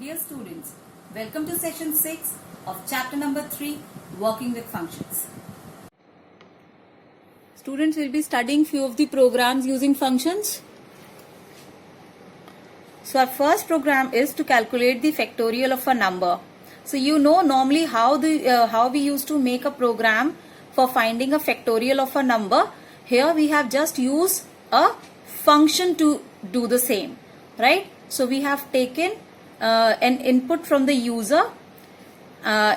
Dear students, welcome to session 6 of chapter number 3, Working with Functions. Students will be studying few of the programs using functions. So our first program is to calculate the factorial of a number. So you know normally how we used to make a program for finding a factorial of a number. Here we have just used a function to do the same, right? So we have taken an input from the user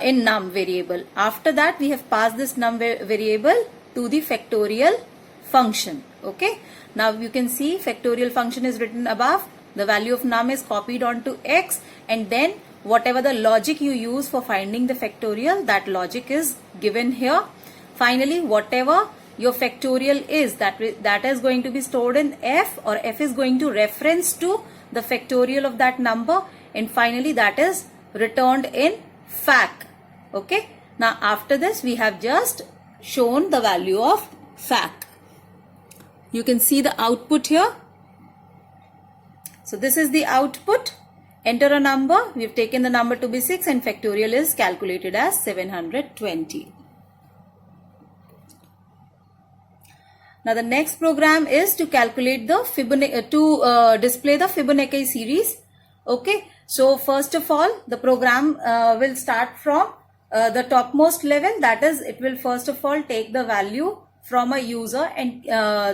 in num variable. After that we have passed this num variable to the factorial function. Okay, now you can see factorial function is written above. The value of num is copied onto x, and then whatever the logic you use for finding the factorial, that logic is given here. Finally, whatever your factorial is, that is going to be stored in f, or f is going to reference to the factorial of that number, and finally that is returned in fac. Okay, now after this we have just shown the value of fac. You can see the output here. So this is the output. Enter a number. We have taken the number to be 6 and factorial is calculated as 720. Now the next program is to calculate the display the Fibonacci series. Okay, so first of all the program will start from the topmost level, that is it will first of all take the value from a user, and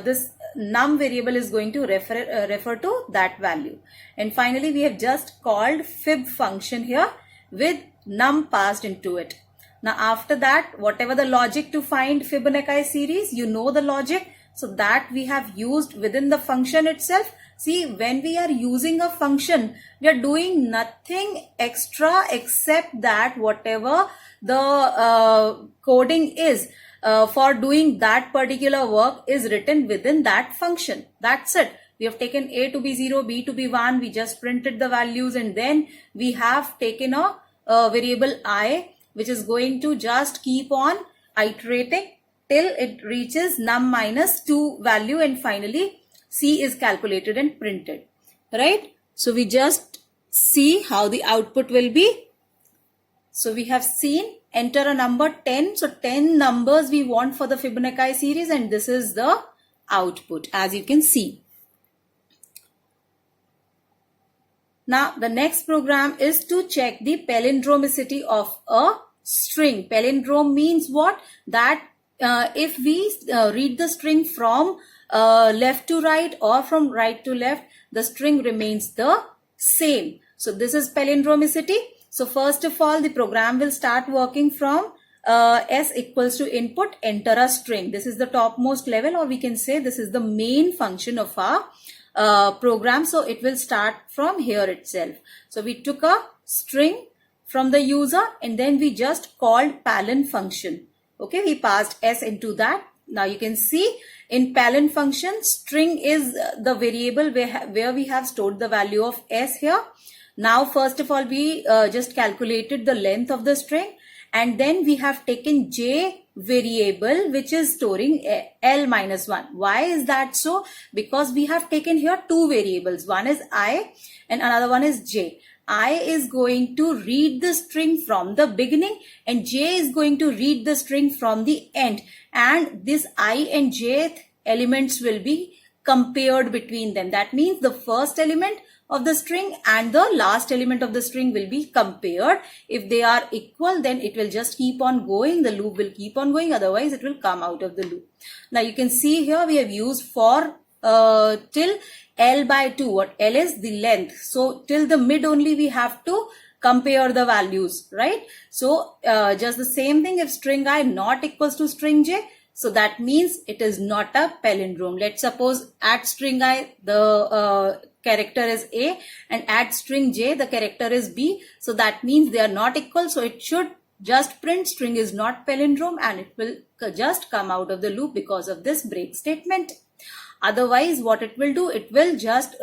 this num variable is going to refer to that value, and finally we have just called fib function here with num passed into it. Now after that, whatever the logic to find Fibonacci series, you know the logic, so that we have used within the function itself. See, when we are using a function, we are doing nothing extra except that whatever the coding is for doing that particular work is written within that function. That's it. We have taken a to be 0, b to be 1. We just printed the values, and then we have taken a variable I, which is going to just keep on iterating till it reaches num minus 2 value, and finally C is calculated and printed, right? So we just see how the output will be. So we have seen enter a number 10. So 10 numbers we want for the Fibonacci series, and this is the output as you can see. Now the next program is to check the palindromicity of a string. Palindrome means what? That if we read the string from left to right or from right to left, the string remains the same. So this is palindromicity. So first of all, the program will start working from s equals to input, enter a string. This is the topmost level, or we can say this is the main function of our program. So it will start from here itself. So we took a string from the user, and then we just called palin function. Okay, we passed s into that. Now you can see in palin function, string is the variable where we have stored the value of s here. Now first of all, we just calculated the length of the string, and then we have taken j variable which is storing l minus 1. Why is that so? Because we have taken here two variables. One is I and another one is j. I is going to read the string from the beginning, and j is going to read the string from the end, and this I and j elements will be compared between them. That means the first element of the string and the last element of the string will be compared. If they are equal, then it will just keep on going. The loop will keep on going. Otherwise, it will come out of the loop. Now you can see here we have used for till L by 2. What L is? The length. So till the mid only we have to compare the values, right? So just the same thing, if string I not equals to string j, so that means it is not a palindrome. Let's suppose at string I the character is a, and at string j the character is b. So that means they are not equal. So it should just print string is not palindrome, and it will just come out of the loop because of this break statement. Otherwise, what it will do, it will just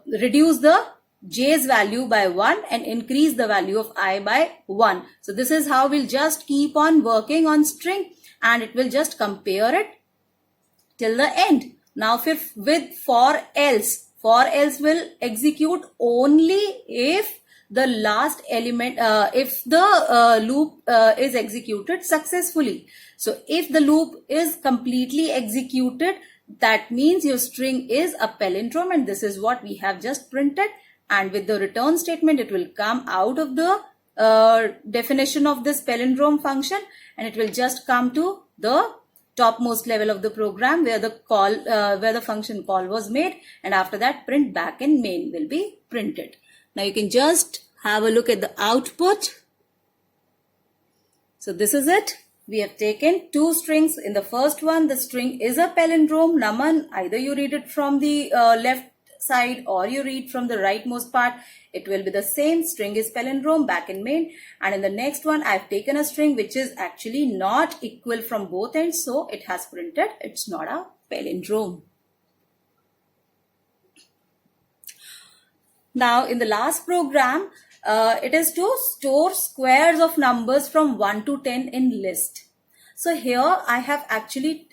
reduce the j's value by 1 and increase the value of I by 1. So this is how we'll just keep on working on string, and it will just compare it till the end. Now with for else, For else will execute only if the last element, if the loop is executed successfully. So if the loop is completely executed, that means your string is a palindrome, and this is what we have just printed. And with the return statement, it will come out of the definition of this palindrome function, and it will just come to the topmost level of the program where the call, where the function call was made, and after that print back in main will be printed. Now you can just have a look at the output. So this is it. We have taken two strings. In the first one, the string is a palindrome, Naman. Either you read it from the left side or you read from the rightmost part. It will be the same. String is palindrome, back in main. And in the next one, I've taken a string which is actually not equal from both ends. So it has printed, it's not a palindrome. Now in the last program, it is to store squares of numbers from 1 to 10 in list. So here I have actually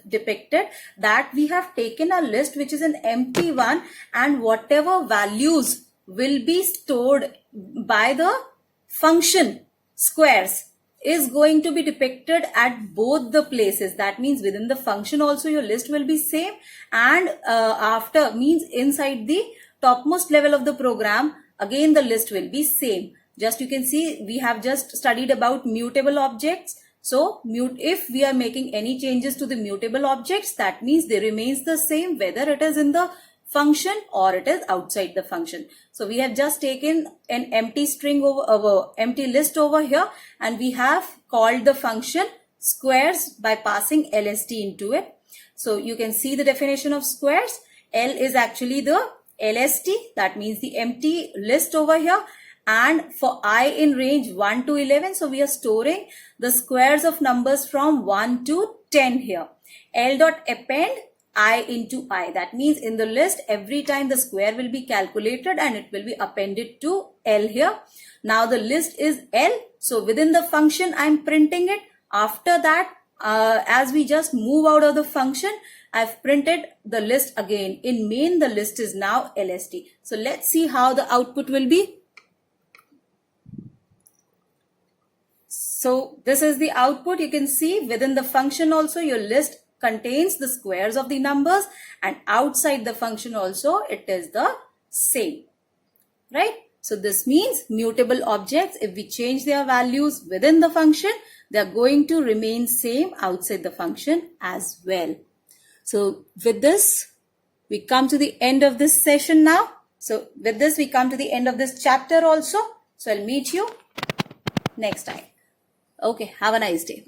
depicted that we have taken a list which is an empty one, and whatever values will be stored by the function squares is going to be depicted at both the places. That means within the function also your list will be same, and after means inside the topmost level of the program, again the list will be same. Just you can see we have just studied about mutable objects. So if we are making any changes to the mutable objects, that means they remains the same whether it is in the function or it is outside the function. So we have just taken an empty string over empty list over here, and we have called the function squares by passing LST into it. So you can see the definition of squares. L is actually the LST, that means the empty list over here. And for I in range 1 to 11, so we are storing the squares of numbers from 1 to 10 here. L dot append I into I. That means in the list, every time the square will be calculated and it will be appended to L here. Now the list is L. So within the function, I'm printing it. After that, as we just move out of the function, I've printed the list again. In main, the list is now LST. So let's see how the output will be. So this is the output. You can see within the function also your list contains the squares of the numbers, and outside the function also it is the same, right? So this means mutable objects, if we change their values within the function, they are going to remain same outside the function as well. So with this, we come to the end of this session now. So with this, we come to the end of this chapter also. So I'll meet you next time. Okay, have a nice day.